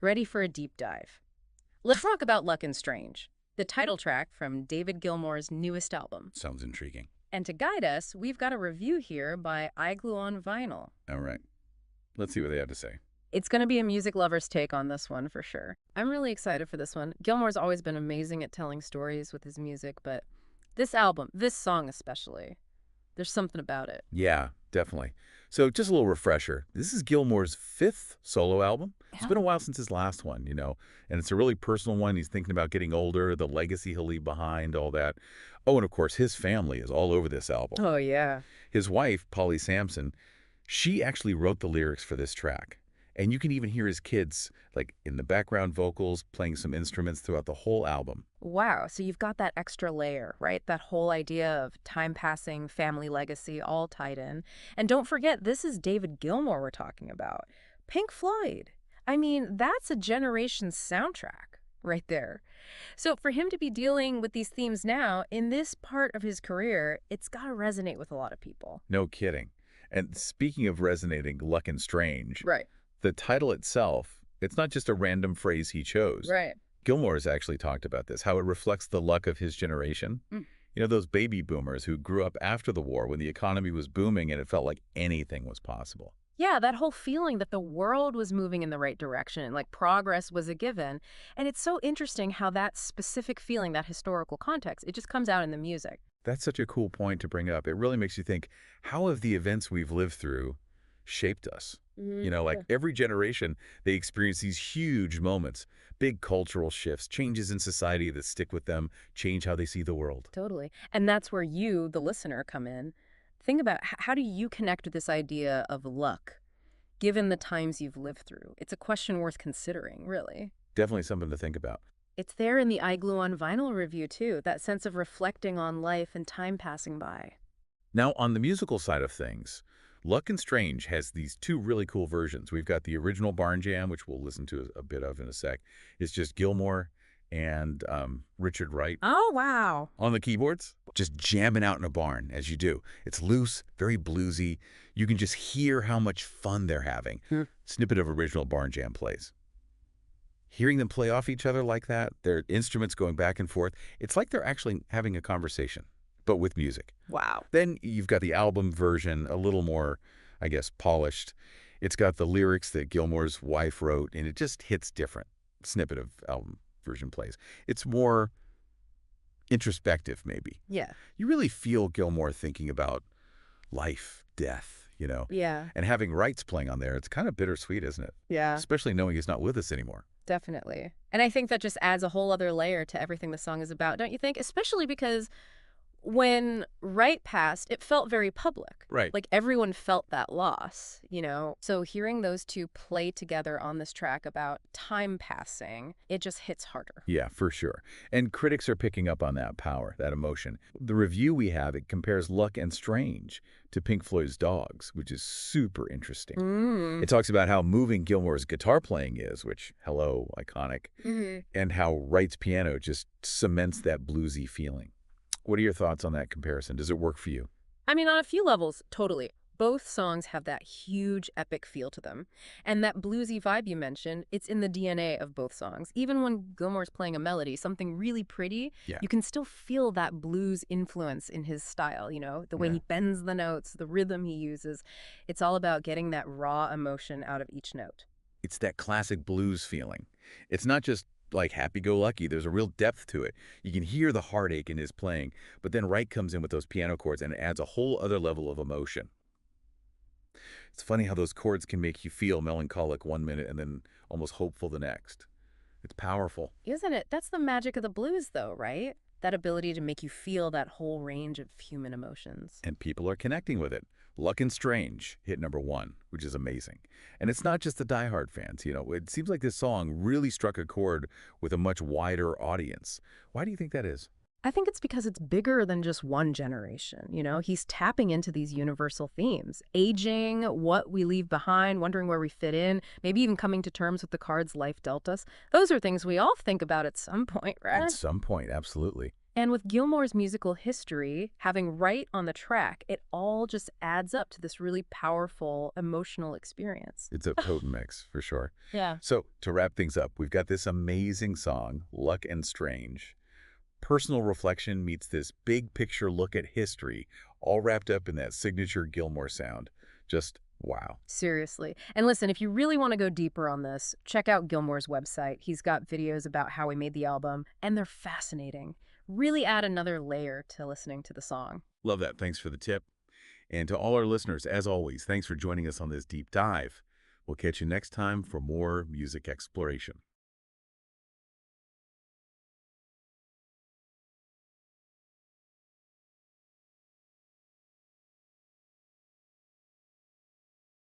Ready for a deep dive. Let's talk about Luck and Strange, the title track from David Gilmour's newest album. Sounds intriguing. And to guide us, we've got a review here by iGluon Vinyl. All right. Let's see what they have to say. It's going to be a music lover's take on this one for sure. I'm really excited for this one. Gilmour's always been amazing at telling stories with his music, but this album, this song especially, there's something about it. Yeah, definitely. So just a little refresher. This is Gilmour's 5th solo album. It's been a while since his last one, and it's a really personal one. He's thinking about getting older, the legacy he'll leave behind, all that. Oh, and of course, his family is all over this album. Oh, yeah. His wife, Polly Sampson, she actually wrote the lyrics for this track. And you can even hear his kids, like in the background vocals, playing some instruments throughout the whole album. Wow, so you've got that extra layer, right? That whole idea of time passing, family legacy, all tied in. And don't forget, this is David Gilmour we're talking about. Pink Floyd. I mean, that's a generation's soundtrack right there. So for him to be dealing with these themes now, in this part of his career, it's got to resonate with a lot of people. No kidding. And speaking of resonating, Luck and Strange. Right. The title itself, it's not just a random phrase he chose. Right. Gilmour has actually talked about this, how it reflects the luck of his generation. Those baby boomers who grew up after the war when the economy was booming and it felt like anything was possible. Yeah, that whole feeling that the world was moving in the right direction, like progress was a given. And it's so interesting how that specific feeling, that historical context, it just comes out in the music. That's such a cool point to bring up. It really makes you think, how have the events we've lived through shaped us? Every generation, they experience these huge moments, big cultural shifts, changes in society that stick with them, change how they see the world. Totally. And that's where you, the listener, come in. Think about how do you connect with this idea of luck, given the times you've lived through? It's a question worth considering, really. Definitely something to think about. It's there in the iGluon Vinyl review, too, that sense of reflecting on life and time passing by. Now, on the musical side of things, Luck and Strange has these 2 really cool versions. We've got the original Barn Jam, which we'll listen to a bit of in a sec. It's just Gilmour and Richard Wright. Oh, wow. On the keyboards, just jamming out in a barn, as you do. It's loose, very bluesy. You can just hear how much fun they're having. Snippet of original Barn Jam plays. Hearing them play off each other like that, their instruments going back and forth, it's like they're actually having a conversation, but with music. Wow. Then you've got the album version, a little more, I guess, polished. It's got the lyrics that Gilmour's wife wrote, and it just hits different. Snippet of album version plays. It's more introspective, maybe. Yeah. You really feel Gilmour thinking about life, death, Yeah. And having Wrights playing on there, it's kind of bittersweet, isn't it? Yeah. Especially knowing he's not with us anymore. Definitely. And I think that just adds a whole other layer to everything the song is about, don't you think? Especially because when Wright passed, it felt very public. Right. Like everyone felt that loss, So hearing those 2 play together on this track about time passing, it just hits harder. Yeah, for sure. And critics are picking up on that power, that emotion. The review we have, it compares Luck and Strange to Pink Floyd's Dogs, which is super interesting. It talks about how moving Gilmour's guitar playing is, which, hello, iconic, and how Wright's piano just cements that bluesy feeling. What are your thoughts on that comparison? Does it work for you? I mean, on a few levels, totally. Both songs have that huge epic feel to them. And that bluesy vibe you mentioned, it's in the DNA of both songs. Even when Gilmour's playing a melody, something really pretty, you can still feel that blues influence in his style, the way he bends the notes, the rhythm he uses. It's all about getting that raw emotion out of each note. It's that classic blues feeling. It's not just like happy-go-lucky. There's a real depth to it. You can hear the heartache in his playing, but then Wright comes in with those piano chords and it adds a whole other level of emotion. It's funny how those chords can make you feel melancholic one minute and then almost hopeful the next. It's powerful. Isn't it? That's the magic of the blues, though, right? That ability to make you feel that whole range of human emotions. And people are connecting with it. Luck and Strange hit #1, which is amazing. And it's not just the diehard fans. It seems like this song really struck a chord with a much wider audience. Why do you think that is? I think it's because it's bigger than just one generation. He's tapping into these universal themes. Aging, what we leave behind, wondering where we fit in, maybe even coming to terms with the cards life dealt us. Those are things we all think about at some point, right? At some point, absolutely. And with Gilmour's musical history, having right on the track, it all just adds up to this really powerful emotional experience. It's a potent mix, for sure. Yeah. So, to wrap things up, we've got this amazing song, Luck and Strange. Personal reflection meets this big picture look at history, all wrapped up in that signature Gilmour sound. Just wow. Seriously. And listen, if you really want to go deeper on this, check out Gilmour's website. He's got videos about how he made the album, and they're fascinating. Really add another layer to listening to the song. Love that. Thanks for the tip. And to all our listeners, as always, thanks for joining us on this deep dive. We'll catch you next time for more music exploration.